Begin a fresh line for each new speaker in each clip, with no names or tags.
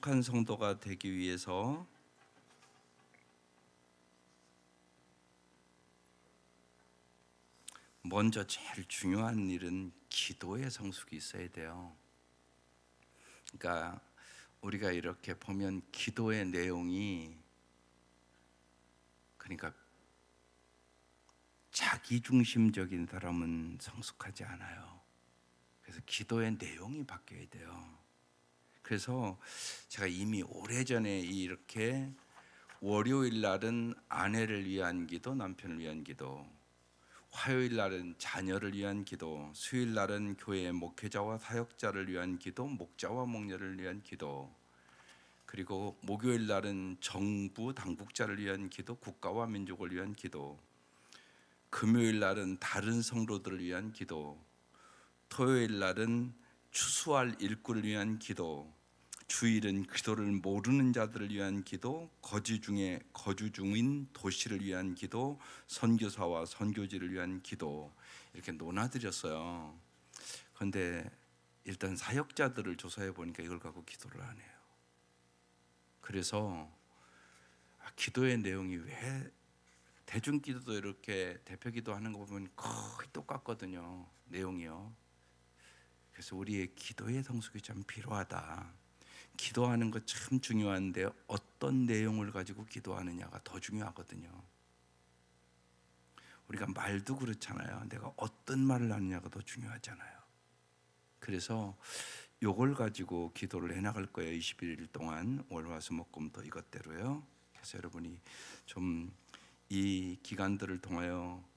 성숙한 성도가 되기 위해서 먼저 제일 중요한 일은 기도의 성숙이 있어야 돼요. 그러니까 우리가 이렇게 보면 기도의 내용이 그러니까 자기중심적인 사람은 성숙하지 않아요. 그래서 기도의 내용이 바뀌어야 돼요. 그래서 제가 이미 오래전에 이렇게 월요일 날은 아내를 위한 기도, 남편을 위한 기도, 화요일 날은 자녀를 위한 기도, 수요일 날은 교회 목회자와 사역자를 위한 기도, 목자와 목녀를 위한 기도, 그리고 목요일 날은 정부 당국자를 위한 기도, 국가와 민족을 위한 기도, 금요일 날은 다른 성도들을 위한 기도, 토요일 날은 추수할 일꾼을 위한 기도, 주일은 기도를 모르는 자들을 위한 기도, 거주 중인 도시를 위한 기도, 선교사와 선교지를 위한 기도, 이렇게 논하드렸어요. 그런데 일단 사역자들을 조사해 보니까 이걸 갖고 기도를 안 해요. 그래서 기도의 내용이 왜 대중기도도 이렇게 대표기도 하는 거 보면 거의 똑같거든요, 내용이요. 그래서 우리의 기도의 성숙이 참 필요하다. 기도하는 거 참 중요한데 어떤 내용을 가지고 기도하느냐가 더 중요하거든요. 우리가 말도 그렇잖아요. 내가 어떤 말을 하느냐가 더 중요하잖아요. 그래서 요걸 가지고 기도를 해나갈 거예요. 21일 동안 월화수목금토 이것대로요. 그래서 여러분이 좀 이 기간들을 통하여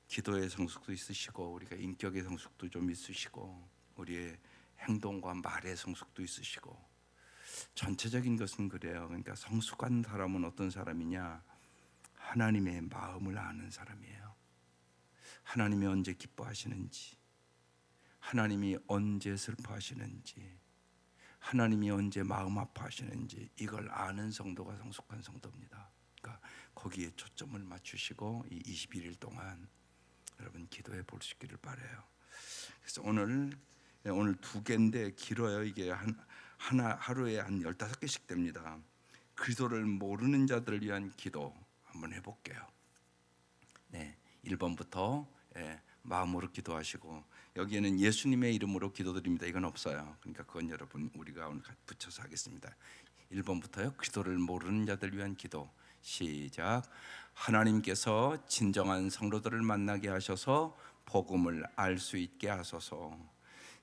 기도의 성숙도 있으시고 우리가 인격의 성숙도 좀 있으시고 우리의 행동과 말의 성숙도 있으시고 전체적인 것은 그래요. 그러니까 성숙한 사람은 어떤 사람이냐? 하나님의 마음을 아는 사람이에요. 하나님이 언제 기뻐하시는지, 하나님이 언제 슬퍼하시는지, 하나님이 언제 마음 아파하시는지 이걸 아는 성도가 성숙한 성도입니다. 그러니까 거기에 초점을 맞추시고 이 21일 동안 여러분 기도해 볼 수 있기를 바라요. 그래서 오늘 두 개인데 길어요. 이게 하루에 한 15개씩 됩니다. 그리스도를 모르는 자들을 위한 기도 한번 해볼게요. 네, 1번부터 마음으로 기도하시고 여기에는 예수님의 이름으로 기도드립니다. 이건 없어요. 그러니까 그건 여러분 우리가 오늘 붙여서 하겠습니다. 1번부터요. 그리스도를 모르는 자들을 위한 기도. 시작. 하나님께서 진정한 성도들을 만나게 하셔서 복음을 알 수 있게 하소서.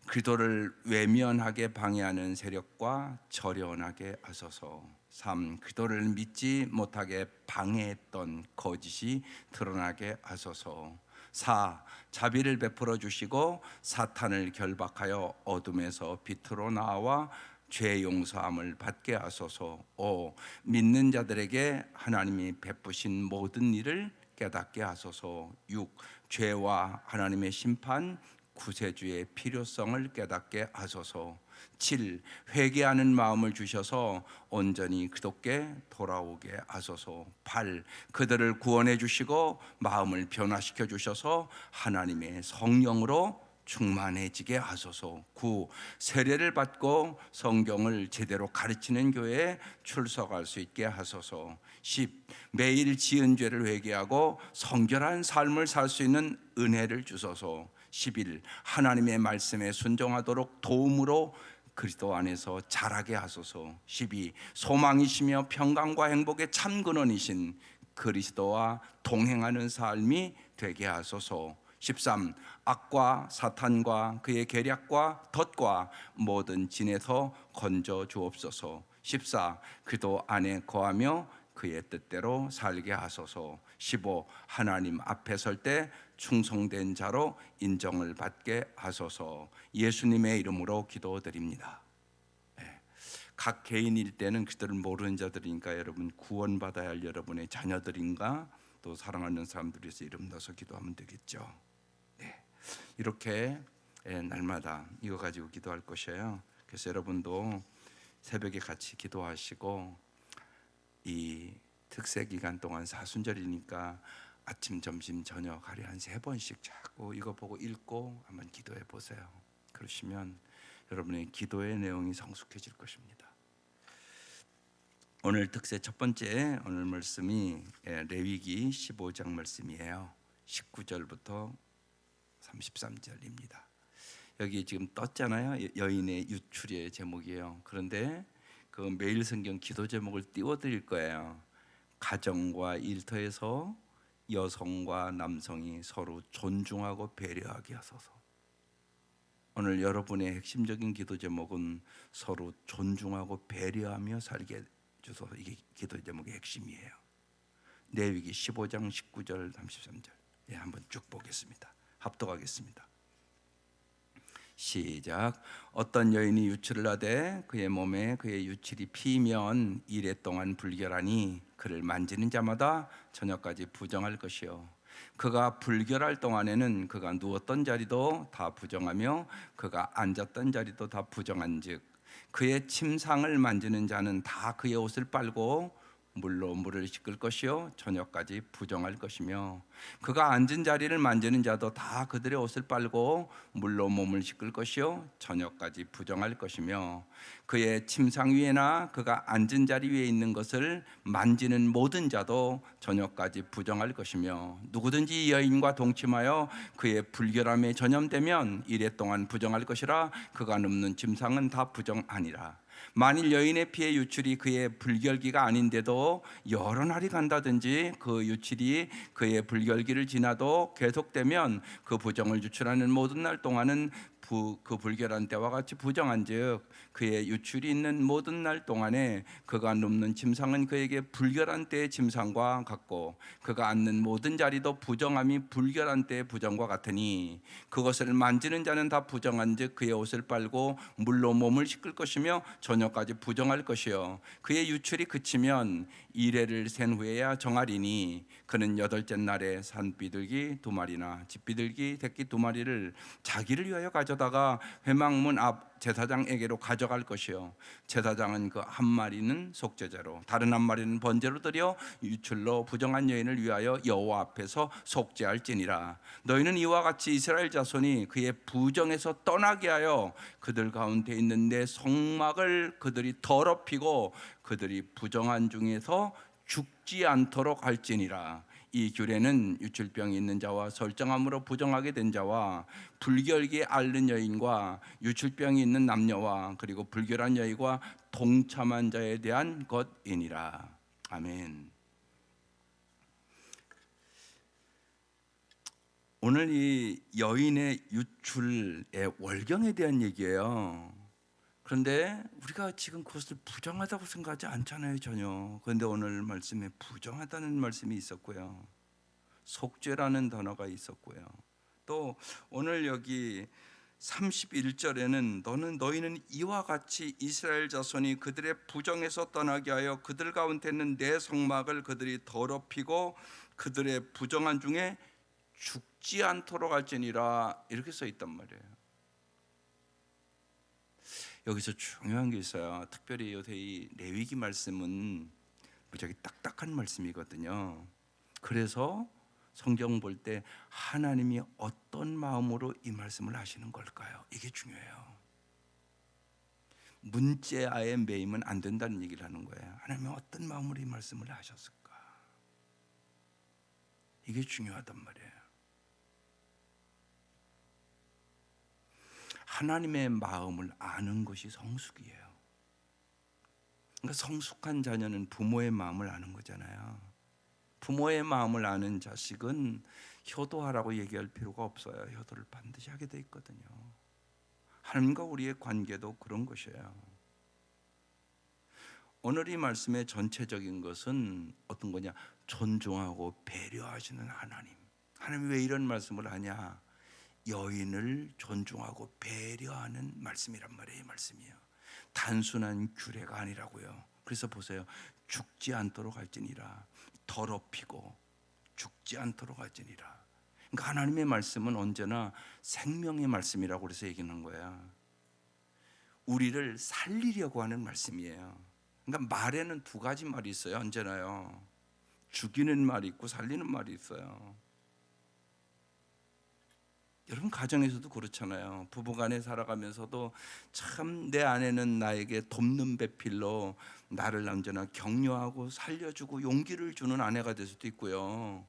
그리스도를 외면하게 방해하는 세력과 절연하게 하소서. 3. 그리스도를 믿지 못하게 방해했던 거짓이 드러나게 하소서. 4. 자비를 베풀어 주시고 사탄을 결박하여 어둠에서 빛으로 나와 죄 용서함을 받게 하소서. 5. 믿는 자들에게 하나님이 베푸신 모든 일을 깨닫게 하소서. 6. 죄와 하나님의 심판, 구세주의 필요성을 깨닫게 하소서. 7. 회개하는 마음을 주셔서 온전히 그리스도께 돌아오게 하소서. 8. 그들을 구원해 주시고 마음을 변화시켜 주셔서 하나님의 성령으로 충만해지게 하소서. 9. 세례를 받고 성경을 제대로 가르치는 교회에 출석할 수 있게 하소서. 10. 매일 지은 죄를 회개하고 성결한 삶을 살 수 있는 은혜를 주소서. 11. 하나님의 말씀에 순종하도록 도움으로 그리스도 안에서 자라게 하소서. 12. 소망이시며 평강과 행복의 참 근원이신 그리스도와 동행하는 삶이 되게 하소서. 13. 악과 사탄과 그의 계략과 덫과 모든 진에서 건져 주옵소서. 14. 그리스도 안에 거하며 그의 뜻대로 살게 하소서. 15. 하나님 앞에 설 때 충성된 자로 인정을 받게 하소서. 예수님의 이름으로 기도드립니다. 각 개인일 때는 그들을 모르는 자들이니까 여러분 구원받아야 할 여러분의 자녀들인가 또 사랑하는 사람들에서 이름 넣어서 기도하면 되겠죠. 네. 이렇게 날마다 이거 가지고 기도할 것이에요. 그래서 여러분도 새벽에 같이 기도하시고 이 특세 기간 동안 사순절이니까 아침, 점심, 저녁 하루에 한 3번씩 자꾸 이거 보고 읽고 한번 기도해 보세요. 그러시면 여러분의 기도의 내용이 성숙해질 것입니다. 오늘 특세 첫 번째 오늘 말씀이 레위기 15장 말씀이에요. 19절부터 33절입니다. 여기 지금 떴잖아요. 여인의 유출의 제목이에요. 그런데 그 매일 성경 기도 제목을 띄워드릴 거예요. 가정과 일터에서 여성과 남성이 서로 존중하고 배려하게 하소서. 오늘 여러분의 핵심적인 기도 제목은 서로 존중하고 배려하며 살게 주소서. 이게 기도 제목의 핵심이에요. 레위기 15장 19절 33절 한번 쭉 보겠습니다. 합독하겠습니다. 시작. 어떤 여인이 유출을 하되 그의 몸에 그의 유출이 피면 이레 동안 불결하니 그를 만지는 자마다 저녁까지 부정할 것이요 그가 불결할 동안에는 그가 누웠던 자리도 다 부정하며 그가 앉았던 자리도 다 부정한즉 그의 침상을 만지는 자는 다 그의 옷을 빨고 물로 물을 씻을 것이요 저녁까지 부정할 것이며 그가 앉은 자리를 만지는 자도 다 그들의 옷을 빨고 물로 몸을 씻을 것이요 저녁까지 부정할 것이며 그의 침상 위에나 그가 앉은 자리 위에 있는 것을 만지는 모든 자도 저녁까지 부정할 것이며 누구든지 이 여인과 동침하여 그의 불결함에 전염되면 이레 동안 부정할 것이라 그가 눕는 침상은 다 부정하니라. 만일 여인의 피의 유출이 그의 불결기가 아닌데도 여러 날이 간다든지 그 유출이 그의 불결기를 지나도 계속되면 그 부정을 유출하는 모든 날 동안은 그 불결한 때와 같이 부정한즉 그의 유출이 있는 모든 날 동안에 그가 눕는 침상은 그에게 불결한 때의 침상과 같고 그가 앉는 모든 자리도 부정함이 불결한 때의 부정과 같으니 그것을 만지는 자는 다 부정한즉 그의 옷을 빨고 물로 몸을 씻을 것이며 저녁까지 부정할 것이요 그의 유출이 그치면 이레를 센 후에야 정하리니 그는 여덟째 날에 산비둘기 2마리나 집비둘기 새끼 2마리를 자기를 위하여 가져다가 회막문 앞 제사장에게로 가져갈 것이요 제사장은 그 한 마리는 속죄제로 다른 한 마리는 번제로 드려 유출로 부정한 여인을 위하여 여호와 앞에서 속죄할지니라. 너희는 이와 같이 이스라엘 자손이 그의 부정에서 떠나게 하여 그들 가운데 있는 내 성막을 그들이 더럽히고 그들이 부정한 중에서 죽지 않도록 할지니라. 이 규례는 유출병이 있는 자와 설정함으로 부정하게 된 자와 불결기에 앓는 여인과 유출병이 있는 남녀와 그리고 불결한 여인과 동참한 자에 대한 것이니라. 아멘. 오늘 이 여인의 유출의 월경에 대한 얘기예요. 그런데 우리가 지금 그것을 부정하다고 생각하지 않잖아요, 전혀. 그런데 오늘 말씀에 부정하다는 말씀이 있었고요, 속죄라는 단어가 있었고요, 또 오늘 여기 31절에는 너희는 이와 같이 이스라엘 자손이 그들의 부정에서 떠나게 하여 그들 가운데 있는 내 성막을 그들이 더럽히고 그들의 부정한 중에 죽지 않도록 할지니라, 이렇게 써 있단 말이에요. 여기서 중요한 게 있어요. 특별히 요새 이 레위기 말씀은 무지하게 딱딱한 말씀이거든요. 그래서 성경 볼 때 하나님이 어떤 마음으로 이 말씀을 하시는 걸까요? 이게 중요해요. 문자에 매이면 안 된다는 얘기를 하는 거예요. 하나님이 어떤 마음으로 이 말씀을 하셨을까? 이게 중요하단 말이에요. 하나님의 마음을 아는 것이 성숙이에요. 그러니까 성숙한 자녀는 부모의 마음을 아는 거잖아요. 부모의 마음을 아는 자식은 효도하라고 얘기할 필요가 없어요. 효도를 반드시 하게 돼 있거든요. 하나님과 우리의 관계도 그런 것이에요. 오늘 이 말씀의 전체적인 것은 어떤 거냐? 존중하고 배려하시는 하나님. 하나님이 왜 이런 말씀을 하냐? 여인을 존중하고 배려하는 말씀이란 말이에요. 이 말씀이요, 단순한 규례가 아니라고요. 그래서 보세요. 죽지 않도록 할지니라. 더럽히고 죽지 않도록 할지니라. 그러니까 하나님의 말씀은 언제나 생명의 말씀이라고 그래서 얘기하는 거야. 우리를 살리려고 하는 말씀이에요. 그러니까 말에는 두 가지 말이 있어요. 언제나요. 죽이는 말이 있고 살리는 말이 있어요. 여러분 가정에서도 그렇잖아요. 부부간에 살아가면서도 참 내 아내는 나에게 돕는 배필로 나를 언제나 격려하고 살려주고 용기를 주는 아내가 될 수도 있고요.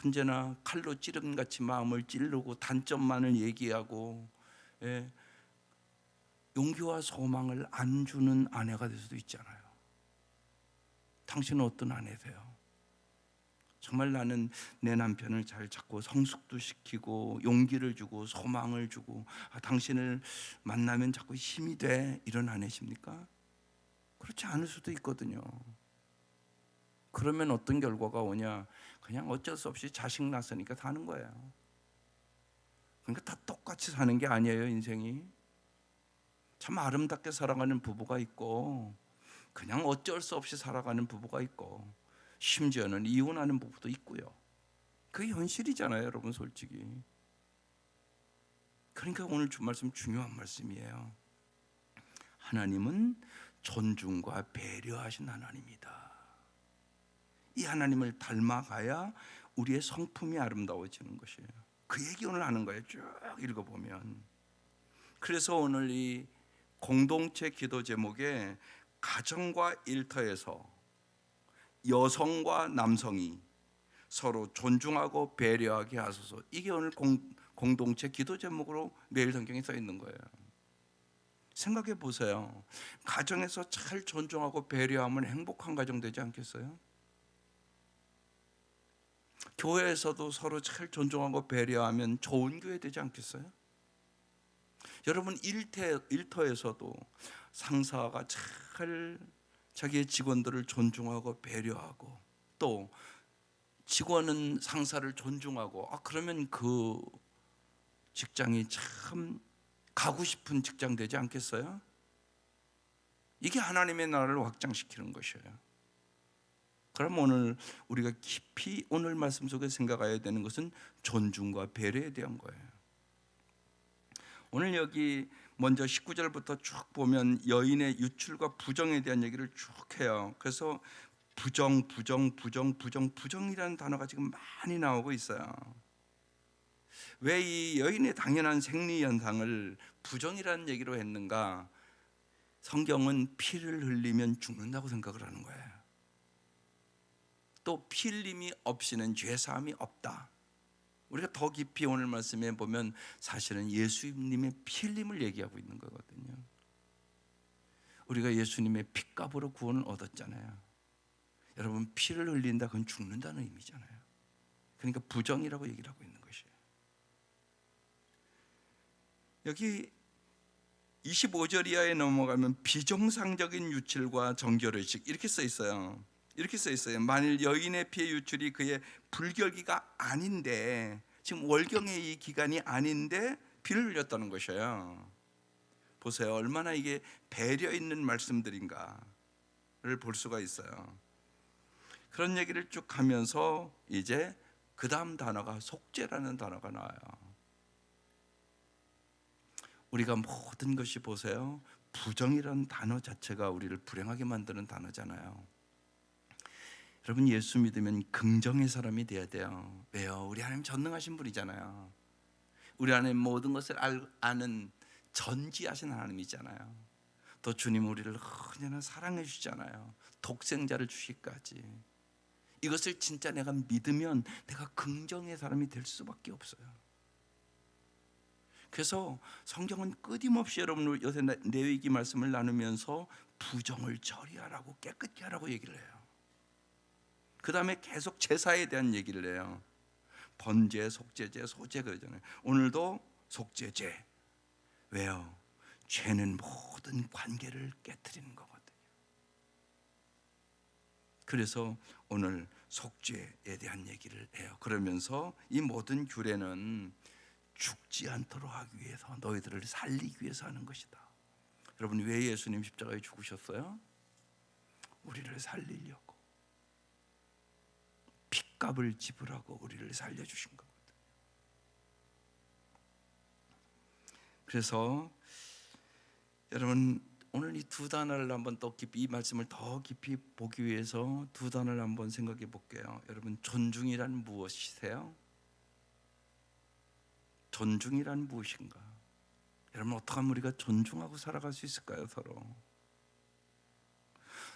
언제나 칼로 찌름같이 마음을 찌르고 단점만을 얘기하고, 예, 용기와 소망을 안 주는 아내가 될 수도 있잖아요. 당신은 어떤 아내세요? 정말 나는 내 남편을 잘 찾고 성숙도 시키고 용기를 주고 소망을 주고, 당신을 만나면 자꾸 힘이 돼, 이런 아내십니까? 그렇지 않을 수도 있거든요. 그러면 어떤 결과가 오냐? 그냥 어쩔 수 없이 자식 낳았으니까 사는 거예요. 그러니까 다 똑같이 사는 게 아니에요, 인생이. 참 아름답게 살아가는 부부가 있고, 그냥 어쩔 수 없이 살아가는 부부가 있고, 심지어는 이혼하는 부부도 있고요. 그게 현실이잖아요, 여러분, 솔직히. 그러니까 오늘 주 말씀 중요한 말씀이에요. 하나님은 존중과 배려하신 하나님이다. 이 하나님을 닮아가야 우리의 성품이 아름다워지는 것이에요. 그 얘기 오늘 하는 거예요, 쭉 읽어보면. 그래서 오늘 이 공동체 기도 제목에 가정과 일터에서 여성과 남성이 서로 존중하고 배려하게 하소서, 이게 오늘 공동체 기도 제목으로 매일 성경에 써 있는 거예요. 생각해 보세요. 가정에서 잘 존중하고 배려하면 행복한 가정 되지 않겠어요? 교회에서도 서로 잘 존중하고 배려하면 좋은 교회 되지 않겠어요? 여러분 일터에서도 상사가 잘 자기의 직원들을 존중하고 배려하고, 또 직원은 상사를 존중하고, 그러면 그 직장이 참 가고 싶은 직장 되지 않겠어요? 이게 하나님의 나라를 확장시키는 것이에요. 그럼 오늘 우리가 깊이 오늘 말씀 속에 생각해야 되는 것은 존중과 배려에 대한 거예요. 오늘 여기 먼저 19절부터 쭉 보면 여인의 유출과 부정에 대한 얘기를 쭉 해요. 그래서 부정이라는 단어가 지금 많이 나오고 있어요. 왜 이 여인의 당연한 생리 현상을 부정이라는 얘기로 했는가? 성경은 피를 흘리면 죽는다고 생각을 하는 거예요. 또 피 흘림이 없이는 죄 사함이 없다. 우리가 더 깊이 오늘 말씀에 보면 사실은 예수님의 피 흘림을 얘기하고 있는 거거든요. 우리가 예수님의 피값으로 구원을 얻었잖아요. 여러분, 피를 흘린다, 그건 죽는다는 의미잖아요. 그러니까 부정이라고 얘기를 하고 있는 것이에요. 여기 25절 이하에 넘어가면 비정상적인 유출과 정결의식, 이렇게 써 있어요. 이렇게 써 있어요. 만일 여인의 피의 유출이 그의 불결기가 아닌데, 지금 월경의 이 기간이 아닌데 피를 흘렸다는 것이에요. 보세요, 얼마나 이게 배려 있는 말씀들인가를 볼 수가 있어요. 그런 얘기를 쭉 하면서 이제 그 다음 단어가 속죄라는 단어가 나와요. 우리가 모든 것이 보세요, 부정이라는 단어 자체가 우리를 불행하게 만드는 단어잖아요. 여러분, 예수 믿으면 긍정의 사람이 돼야 돼요. 왜요? 우리 하나님 전능하신 분이잖아요. 우리 안에 모든 것을 아는 전지하신 하나님이잖아요. 또 주님 우리를 언제나 사랑해 주시잖아요. 독생자를 주시기까지. 이것을 진짜 내가 믿으면 내가 긍정의 사람이 될 수밖에 없어요. 그래서 성경은 끊임없이 여러분 요새 레위기 말씀을 나누면서 부정을 처리하라고, 깨끗게 하라고 얘기를 해요. 그 다음에 계속 제사에 대한 얘기를 해요. 번제, 속죄제, 소제 그러잖아요. 오늘도 속죄제. 왜요? 죄는 모든 관계를 깨트리는 거거든요. 그래서 오늘 속죄에 대한 얘기를 해요. 그러면서 이 모든 규례는 죽지 않도록 하기 위해서, 너희들을 살리기 위해서 하는 것이다. 여러분, 왜 예수님 십자가에 죽으셨어요? 우리를 살리려고. 핏값을 지불하고 우리를 살려주신 거거든요. 그래서 여러분, 오늘 이 두 단어를 한번 또 깊이, 이 말씀을 더 깊이 보기 위해서 두 단어를 한번 생각해 볼게요. 여러분, 존중이란 무엇이세요? 존중이란 무엇인가? 여러분, 어떻게 하면 우리가 존중하고 살아갈 수 있을까요? 서로.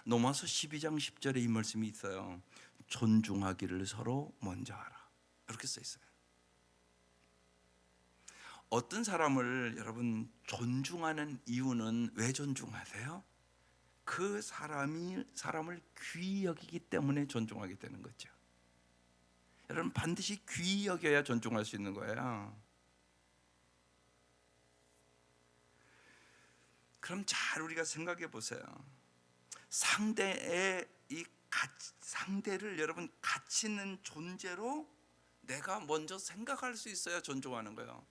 로마서 12장 10절에 이 말씀이 있어요. 존중하기를 서로 먼저 하라. 이렇게 써 있어요. 어떤 사람을 여러분 존중하는 이유는 왜 존중하세요? 그 사람을 귀히 여기기 때문에 존중하게 되는 거죠. 여러분, 반드시 귀히 여겨야 존중할 수 있는 거예요. 그럼 잘 우리가 생각해 보세요. 상대를 여러분 가치 있는 존재로 내가 먼저 생각할 수 있어야 존중하는 거예요.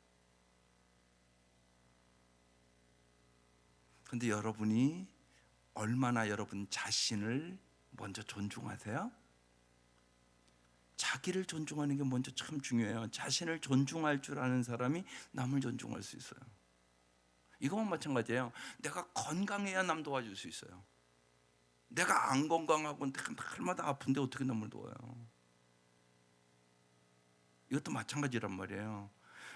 근데 여러분이 얼마나 여러분 자신을 먼저 존중하세요? 자기를 존중하는 게 먼저 참 중요해요. 자신을 존중할 줄 아는 사람이 남을 존중할 수 있어요. 이거만 마찬가지예요. 내가 건강해야 남 도와줄 수 있어요. 내가 안 건강하고 날마다 아픈데 어떻게 남을 도와요? 이것도 마찬가지란 말이에요.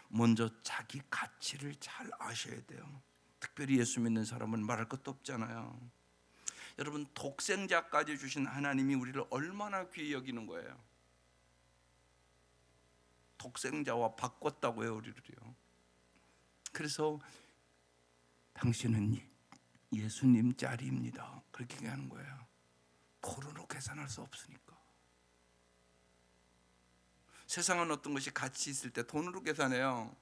먼저 자기 가치를 잘 아셔야 돼요. 특별히 예수 믿는 사람은 말할 것도 없잖아요. 여러분, 독생자까지 주신 하나님이 우리를 얼마나 귀히 여기는 거예요. 독생자와 바꿨다고요, 우리를요. 그래서 당신은 예수님 짤입니다. 그렇게 얘기하는 거예요. 돈으로 계산할 수 없으니까. 세상은 어떤 것이 가치 있을 때 돈으로 계산해요.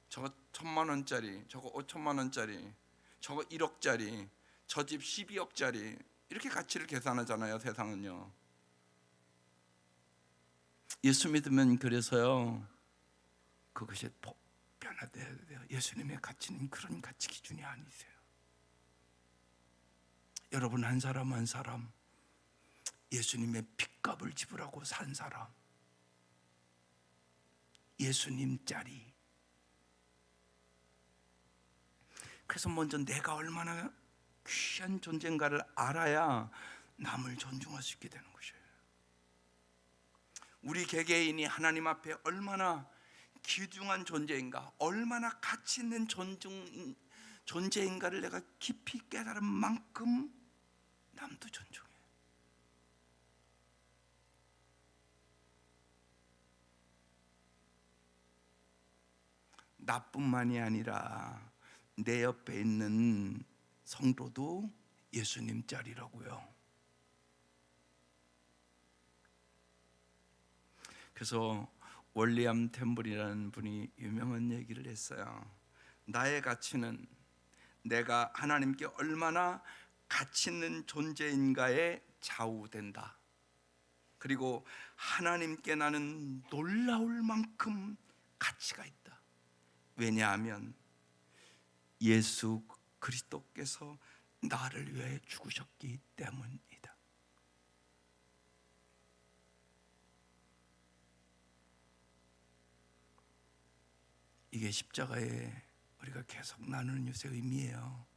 저거 1,000만 원짜리, 저거 5천만 원짜리, 저거 1억짜리, 저 집 12억짜리, 이렇게 가치를 계산하잖아요, 세상은요. 예수 믿으면 그래서요, 그것이 변화돼야 돼요. 예수님의 가치는 그런 가치 기준이 아니세요. 여러분, 한 사람 한 사람 예수님의 핏값을 지불하고 산 사람, 예수님 짤이. 그래서 먼저 내가 얼마나 귀한 존재인가를 알아야 남을 존중할 수 있게 되는 것이에요. 우리 개개인이 하나님 앞에 얼마나 귀중한 존재인가, 얼마나 가치 있는 존재인가를 내가 깊이 깨달은 만큼 남도 존중해. 나뿐만이 아니라 내 옆에 있는 성도도 예수님 짤이라고요. 그래서 월리엄 템플이라는 분이 유명한 얘기를 했어요. 나의 가치는 내가 하나님께 얼마나 가치 있는 존재인가에 좌우된다. 그리고 하나님께 나는 놀라울 만큼 가치가 있다. 왜냐하면 예수 그리스도께서 나를 위해 죽으셨기 때문이다. 이게 십자가에 우리가 계속 나누는 요새 의미예요.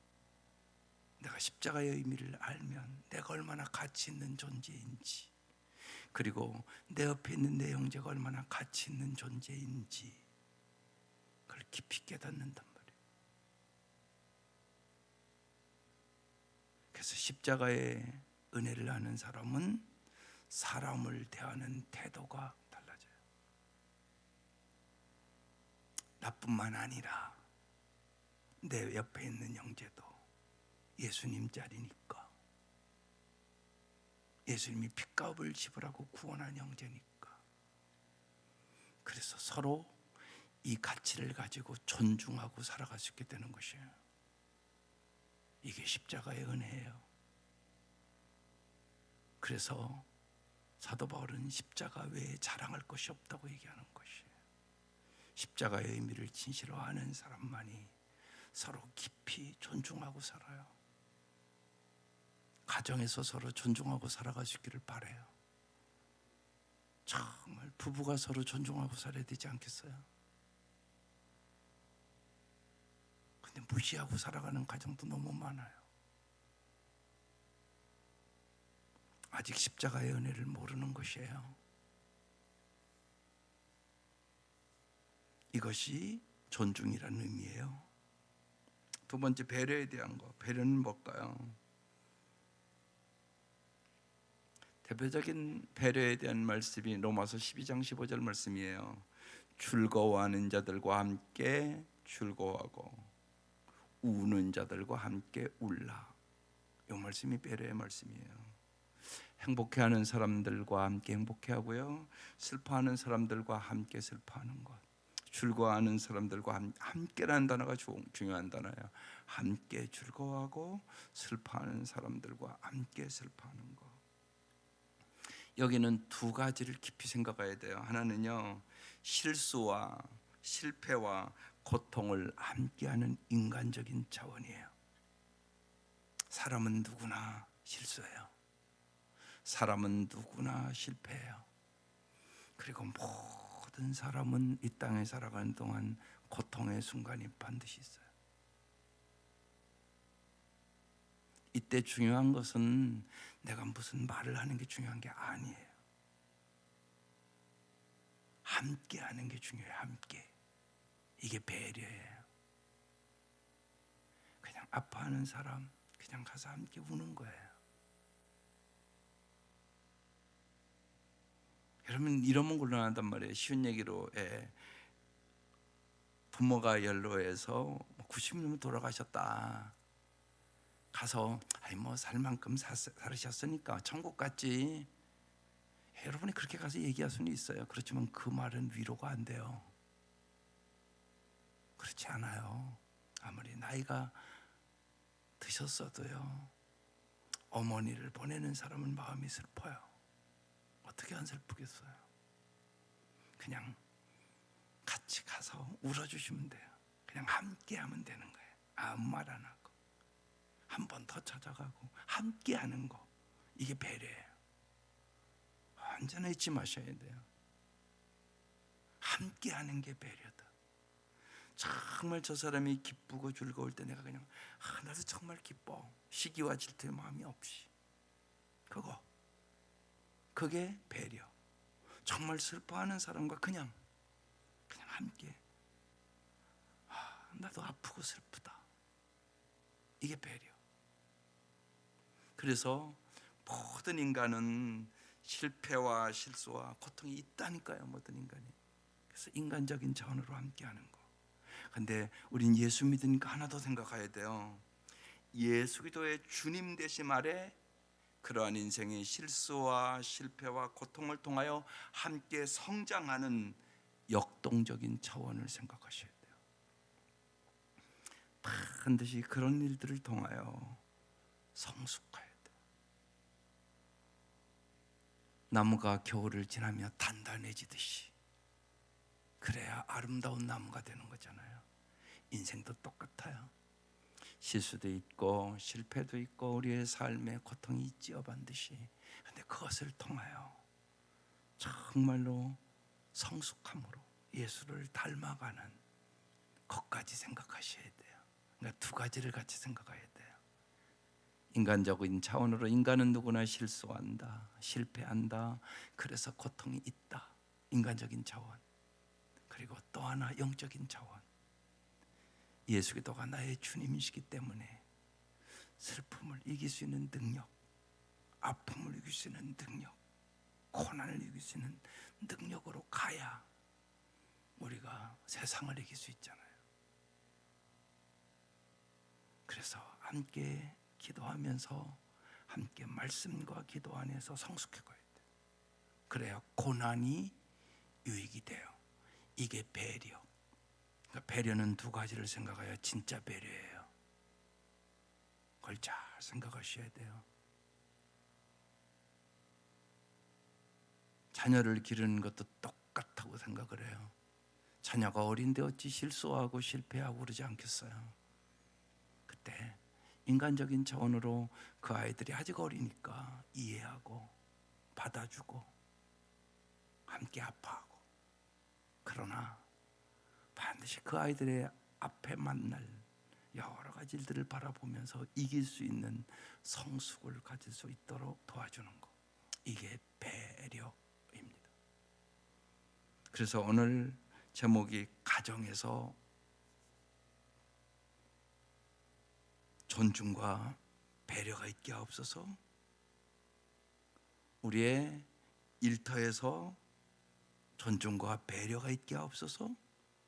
내가 십자가의 의미를 알면 내가 얼마나 가치 있는 존재인지, 그리고 내 옆에 있는 내 형제가 얼마나 가치 있는 존재인지 그걸 깊이 깨닫는단 말이에요. 그래서 십자가의 은혜를 아는 사람은 사람을 대하는 태도가 달라져요. 나뿐만 아니라 내 옆에 있는 형제도 예수님 짤이니까, 예수님이 핏값을 지불하고 구원한 형제니까. 그래서 서로 이 가치를 가지고 존중하고 살아갈 수 있게 되는 것이에요. 이게 십자가의 은혜예요. 그래서 사도 바울은 십자가 외에 자랑할 것이 없다고 얘기하는 것이에요. 십자가의 의미를 진실로 아는 사람만이 서로 깊이 존중하고 살아요. 가정에서 서로 존중하고 살아갈 수 있기를 바라요. 정말 부부가 서로 존중하고 살아야 되지 않겠어요? 근데 무시하고 살아가는 가정도 너무 많아요. 아직 십자가의 은혜를 모르는 것이에요. 이것이 존중이라는 의미예요. 두 번째, 배려에 대한 거. 배려는 뭘까요? 대표적인 배려에 대한 말씀이 로마서 12장 15절 말씀이에요. 즐거워하는 자들과 함께 즐거워하고 우는 자들과 함께 울라. 이 말씀이 배려의 말씀이에요. 행복해하는 사람들과 함께 행복해하고요, 슬퍼하는 사람들과 함께 슬퍼하는 것. 즐거워하는 사람들과 함께라는 단어가 중요한 단어예요. 함께 즐거워하고 슬퍼하는 사람들과 함께 슬퍼하는 것. 여기는 두 가지를 깊이 생각해야 돼요. 하나는요, 실수와 실패와 고통을 함께하는 인간적인 차원이에요. 사람은 누구나 실수해요. 사람은 누구나 실패해요. 그리고 모든 사람은 이 땅에 살아가는 동안 고통의 순간이 반드시 있어요. 이때 중요한 것은 내가 무슨 말을 하는 게 중요한 게 아니에요. 함께 하는 게 중요해요. 함께. 이게 배려예요. 그냥 아파하는 사람 그냥 가서 함께 우는 거예요. 여러분, 이러면 곤란하단 말이에요. 쉬운 얘기로, 부모가 연로해서 90년 돌아가셨다. 가서 살 만큼 살으셨으니까 천국 갔지. 여러분이 그렇게 가서 얘기할 수는 있어요. 그렇지만 그 말은 위로가 안 돼요. 그렇지 않아요. 아무리 나이가 드셨어도요, 어머니를 보내는 사람은 마음이 슬퍼요. 어떻게 안 슬프겠어요? 그냥 같이 가서 울어주시면 돼요. 그냥 함께 하면 되는 거예요. 아무 말 안 하고 한 번 더 찾아가고 함께 하는 거, 이게 배려예요. 완전히 잊지 마셔야 돼요. 함께 하는 게 배려다. 정말 저 사람이 기쁘고 즐거울 때 내가 그냥 나도 정말 기뻐. 시기와 질투의 마음이 없이. 그게 배려. 정말 슬퍼하는 사람과 그냥 함께, 나도 아프고 슬프다. 이게 배려. 그래서 모든 인간은 실패와 실수와 고통이 있다니까요. 모든 인간이. 그래서 인간적인 차원으로 함께하는 거. 근데 우린 예수 믿으니까 하나 더 생각해야 돼요. 예수 그리스도의 주님 되심 아래 그러한 인생의 실수와 실패와 고통을 통하여 함께 성장하는 역동적인 차원을 생각하셔야 돼요. 반드시 그런 일들을 통하여 성숙해야 돼요. 나무가 겨울을 지나며 단단해지듯이, 그래야 아름다운 나무가 되는 거잖아요. 인생도 똑같아요. 실수도 있고 실패도 있고 우리의 삶에 고통이 있지요, 반드시. 근데 그것을 통하여 정말로 성숙함으로 예수를 닮아가는 것까지 생각하셔야 돼요. 그러니까 두 가지를 같이 생각해야 돼요. 인간적인 차원으로 인간은 누구나 실수한다, 실패한다. 그래서 고통이 있다. 인간적인 차원. 그리고 또 하나 영적인 차원. 예수 그리스도가 나의 주님이시기 때문에 슬픔을 이길 수 있는 능력, 아픔을 이길 수 있는 능력, 고난을 이길 수 있는 능력으로 가야 우리가 세상을 이길 수 있잖아요. 그래서 함께 기도하면서 함께 말씀과 기도 안에서 성숙해 가야 돼요. 그래야 고난이 유익이 돼요. 이게 배려. 그러니까 배려는 두 가지를 생각해야 진짜 배려예요. 그걸 잘 생각하셔야 돼요. 자녀를 기르는 것도 똑같다고 생각을 해요. 자녀가 어린데 어찌 실수하고 실패하고 그러지 않겠어요? 그때 인간적인 차원으로 그 아이들이 아직 어리니까 이해하고 받아주고 함께 아파하고, 그러나 반드시 그 아이들의 앞에 만날 여러 가지 일들을 바라보면서 이길 수 있는 성숙을 가질 수 있도록 도와주는 것, 이게 배려입니다. 그래서 오늘 제목이 가정에서 존중과 배려가 있게 하옵소서. 우리의 일터에서 존중과 배려가 있게 하옵소서.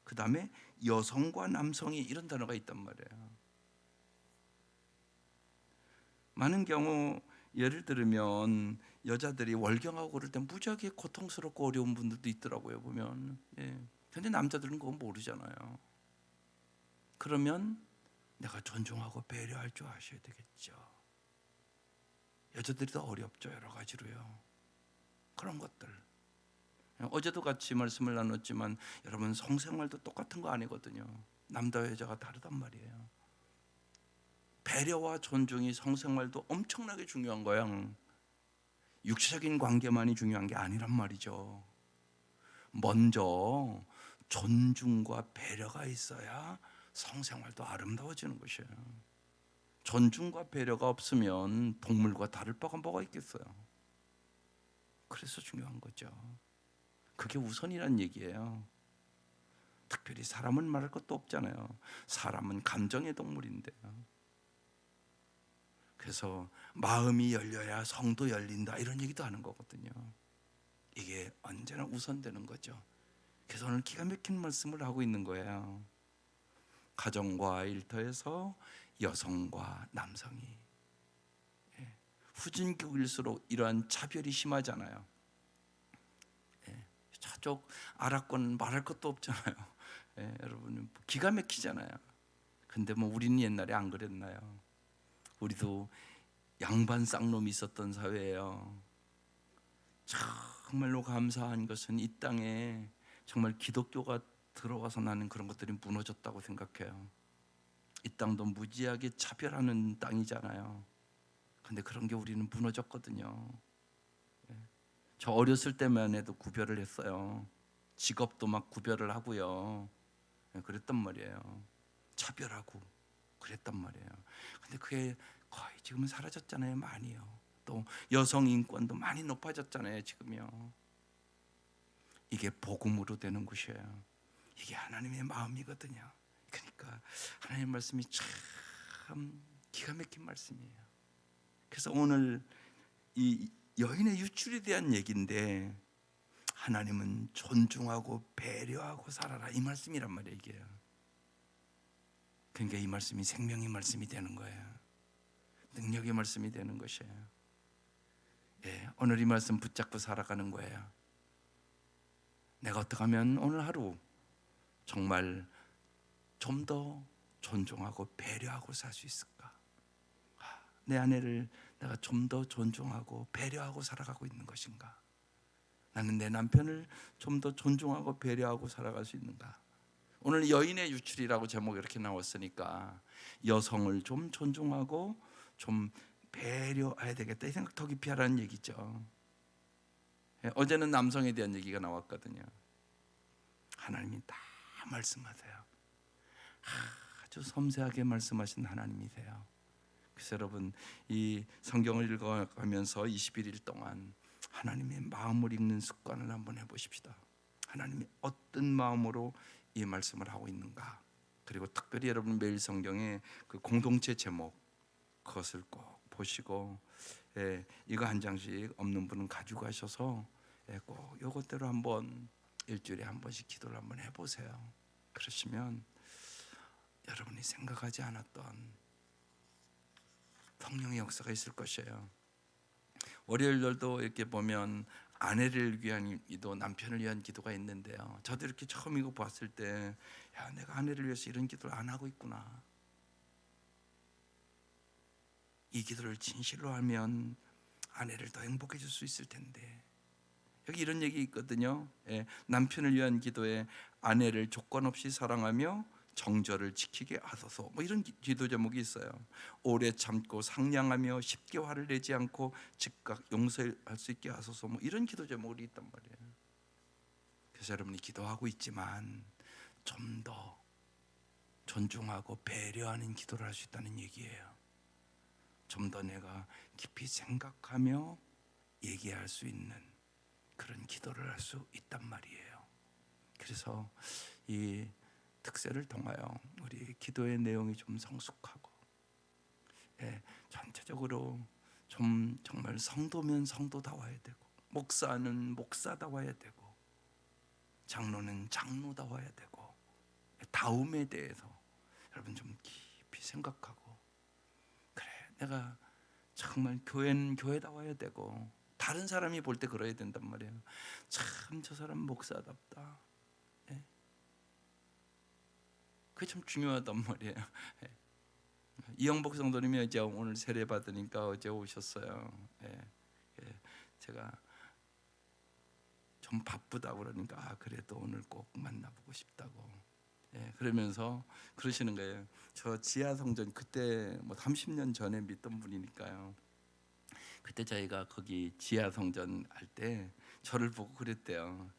그 다음에 여성과 남성이 이런 단어가 있단 말이에요. 많은 경우 예를 들면 여자들이 월경하고 그럴 때 무지하게 고통스럽고 어려운 분들도 있더라고요, 보면. 근데 남자들은 그건 모르잖아요. 그러면 내가 존중하고 배려할 줄 아셔야 되겠죠. 여자들이 더 어렵죠, 여러 가지로요. 그런 것들. 어제도 같이 말씀을 나눴지만 여러분, 성생활도 똑같은 거 아니거든요. 남자와 여자가 다르단 말이에요. 배려와 존중이 성생활도 엄청나게 중요한 거야. 육체적인 관계만이 중요한 게 아니란 말이죠. 먼저 존중과 배려가 있어야 성생활도 아름다워지는 것이에요. 존중과 배려가 없으면 동물과 다를 바가 뭐가 있겠어요. 그래서 중요한 거죠. 그게 우선이란 얘기예요. 특별히 사람은 말할 것도 없잖아요. 사람은 감정의 동물인데요. 그래서 마음이 열려야 성도 열린다, 이런 얘기도 하는 거거든요. 이게 언제나 우선되는 거죠. 그래서 오늘 기가 막힌 말씀을 하고 있는 거예요. 가정과 일터에서 여성과 남성이, 후진국일수록 이러한 차별이 심하잖아요. 저쪽 아랍권 말할 것도 없잖아요. 여러분, 기가 막히잖아요. 근데 뭐 우리는 옛날에 안 그랬나요? 우리도 양반 쌍놈이 있었던 사회예요. 정말로 감사한 것은 이 땅에 정말 기독교가 들어와서 나는 그런 것들이 무너졌다고 생각해요. 이 땅도 무지하게 차별하는 땅이잖아요. 근데 그런 게 우리는 무너졌거든요. 저 어렸을 때만 해도 구별을 했어요. 직업도 막 구별을 하고요. 그랬단 말이에요. 차별하고 그랬단 말이에요. 근데 그게 거의 지금은 사라졌잖아요. 많이요. 또 여성 인권도 많이 높아졌잖아요. 지금요. 이게 복음으로 되는 것이에요. 이게 하나님의 마음이거든요. 그러니까 하나님의 말씀이 참 기가 막힌 말씀이에요. 그래서 오늘 이 여인의 유출에 대한 얘기인데, 하나님은 존중하고 배려하고 살아라, 이 말씀이란 말이에요. 이게요. 그러니까 이 말씀이 생명의 말씀이 되는 거예요. 능력의 말씀이 되는 것이에요. 오늘 이 말씀 붙잡고 살아가는 거예요. 내가 어떻게 하면 오늘 하루 정말 좀 더 존중하고 배려하고 살 수 있을까? 내 아내를 내가 좀 더 존중하고 배려하고 살아가고 있는 것인가? 나는 내 남편을 좀 더 존중하고 배려하고 살아갈 수 있는가? 오늘 여인의 유출이라고 제목이 이렇게 나왔으니까 여성을 좀 존중하고 좀 배려해야 되겠다, 이 생각 더 깊이 하라는 얘기죠. 어제는 남성에 대한 얘기가 나왔거든요. 하나님이 다 말씀하세요. 아주 섬세하게 말씀하신 하나님이세요. 그래서 여러분, 이 성경을 읽어가면서 21일 동안 하나님의 마음을 읽는 습관을 한번 해보십시다. 하나님이 어떤 마음으로 이 말씀을 하고 있는가. 그리고 특별히 여러분 매일 성경의 그 공동체 제목, 그것을 꼭 보시고, 이거 한 장씩 없는 분은 가지고 가셔서 꼭 이것대로 한번 일주일에 한 번씩 기도를 한번 해보세요. 그러시면 여러분이 생각하지 않았던 성령의 역사가 있을 것이에요. 월요일날도 이렇게 보면 아내를 위한 기도, 남편을 위한 기도가 있는데요. 저도 이렇게 처음 이거 봤을 때, 야, 내가 아내를 위해서 이런 기도를 안 하고 있구나. 이 기도를 진실로 하면 아내를 더 행복해질 수 있을 텐데. 여기 이런 얘기 있거든요. 남편을 위한 기도에 아내를 조건 없이 사랑하며 정절을 지키게 하소서, 뭐 이런 기도 제목이 있어요. 오래 참고 상냥하며 쉽게 화를 내지 않고 즉각 용서할 수 있게 하소서, 뭐 이런 기도 제목이 있단 말이에요. 그래서 여러분이 기도하고 있지만 좀 더 존중하고 배려하는 기도를 할 수 있다는 얘기예요. 좀 더 내가 깊이 생각하며 얘기할 수 있는 그런 기도를 할 수 있단 말이에요. 그래서 이 특세를 통하여 우리 기도의 내용이 좀 성숙하고, 전체적으로 좀 정말 성도면 성도다워야 되고, 목사는 목사다워야 되고, 장로는 장로다워야 되고, 다움에 대해서 여러분 좀 깊이 생각하고, 그래 내가 정말 교회는 교회다워야 되고, 다른 사람이 볼 때 그래야 된단 말이에요. 참 저 사람 목사답다. 그게 참 중요하단 말이에요. 이영복 성도님이 이제 오늘 세례 받으니까 어제 오셨어요. 제가 좀 바쁘다 그러니까 그래도 오늘 꼭 만나보고 싶다고. 그러면서 그러시는 거예요. 저 지하 성전 그때 뭐 30년 전에 믿던 분이니까요. 그때 저희가 거기 지하 성전 할 때 저를 보고 그랬대요.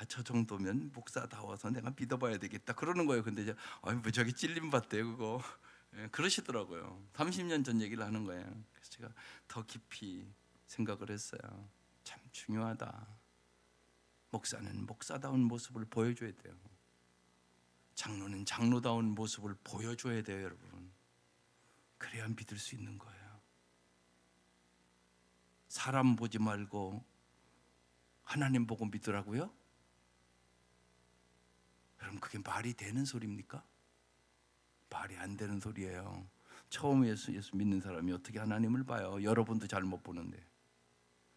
저 정도면 목사다워서 내가 믿어봐야 되겠다 그러는 거예요. 근데 이제 뭐 저기 찔림 받대요 그거. 그러시더라고요. 30년 전 얘기를 하는 거예요. 그래서 제가 더 깊이 생각을 했어요. 참 중요하다. 목사는 목사다운 모습을 보여줘야 돼요. 장로는 장로다운 모습을 보여줘야 돼요, 여러분. 그래야 믿을 수 있는 거예요. 사람 보지 말고 하나님 보고 믿으라고요? 여러분 그게 말이 되는 소리입니까? 말이 안 되는 소리예요. 처음 예수 믿는 사람이 어떻게 하나님을 봐요? 여러분도 잘못 보는데.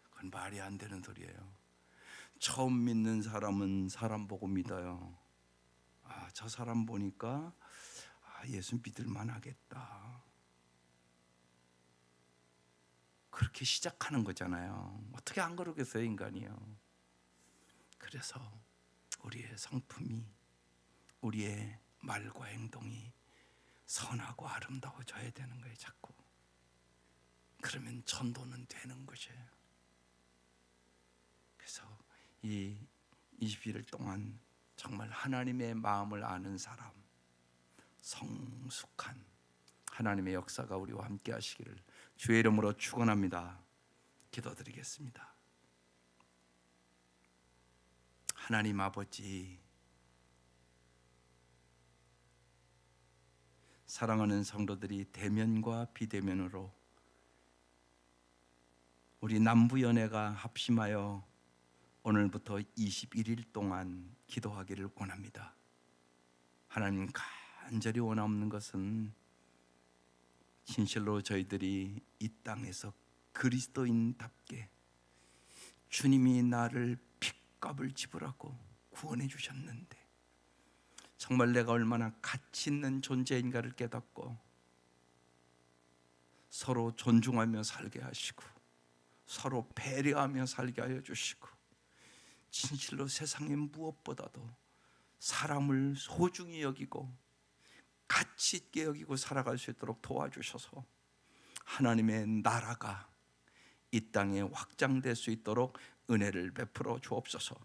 그건 말이 안 되는 소리예요. 처음 믿는 사람은 사람 보고 믿어요. 저 사람 보니까 예수 믿을 만하겠다. 그렇게 시작하는 거잖아요. 어떻게 안 그러겠어요, 인간이요. 그래서 우리의 성품이, 우리의 말과 행동이 선하고 아름다워져야 되는 거예요, 자꾸. 그러면 전도는 되는 것이에요. 그래서 이 21일 동안 정말 하나님의 마음을 아는 사람, 성숙한 하나님의 역사가 우리와 함께 하시기를 주의 이름으로 축원합니다. 기도드리겠습니다. 하나님 아버지, 사랑하는 성도들이 대면과 비대면으로 우리 남부연회가 합심하여 오늘부터 21일 동안 기도하기를 원합니다. 하나님, 간절히 원하는 것은 진실로 저희들이 이 땅에서 그리스도인답게 주님이 나를 핏값을 지불하고 구원해 주셨는데 정말 내가 얼마나 가치 있는 존재인가를 깨닫고 서로 존중하며 살게 하시고 서로 배려하며 살게 하여 주시고 진실로 세상의 무엇보다도 사람을 소중히 여기고 가치 있게 여기고 살아갈 수 있도록 도와주셔서 하나님의 나라가 이 땅에 확장될 수 있도록 은혜를 베풀어 주옵소서.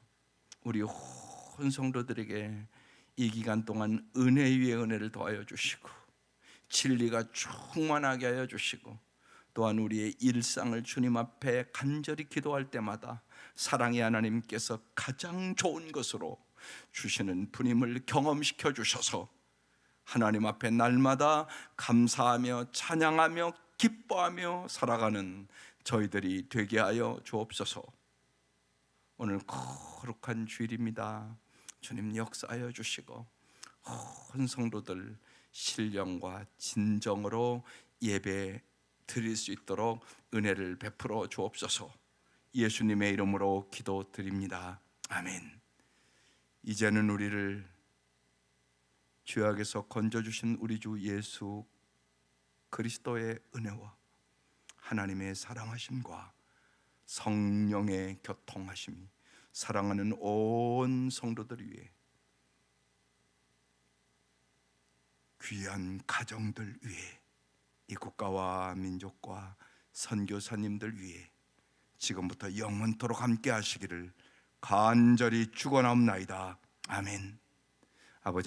우리 온 성도들에게 이 기간 동안 은혜 위에 은혜를 더하여 주시고 진리가 충만하게 하여 주시고 또한 우리의 일상을 주님 앞에 간절히 기도할 때마다 사랑의 하나님께서 가장 좋은 것으로 주시는 분임을 경험시켜 주셔서 하나님 앞에 날마다 감사하며 찬양하며 기뻐하며 살아가는 저희들이 되게 하여 주옵소서. 오늘 거룩한 주일입니다. 주님 역사하여 주시고 온 성도들 신령과 진정으로 예배 드릴 수 있도록 은혜를 베풀어 주옵소서. 예수님의 이름으로 기도드립니다. 아멘. 이제는 우리를 죄악에서 건져주신 우리 주 예수 그리스도의 은혜와 하나님의 사랑하심과 성령의 교통하심이 사랑하는 온 성도들 위해 귀한 가정들 위해 이 국가와 민족과 선교사님들 위해 지금부터 영원토록 함께 하시기를 간절히 축원하옵나이다. 아멘. 아버지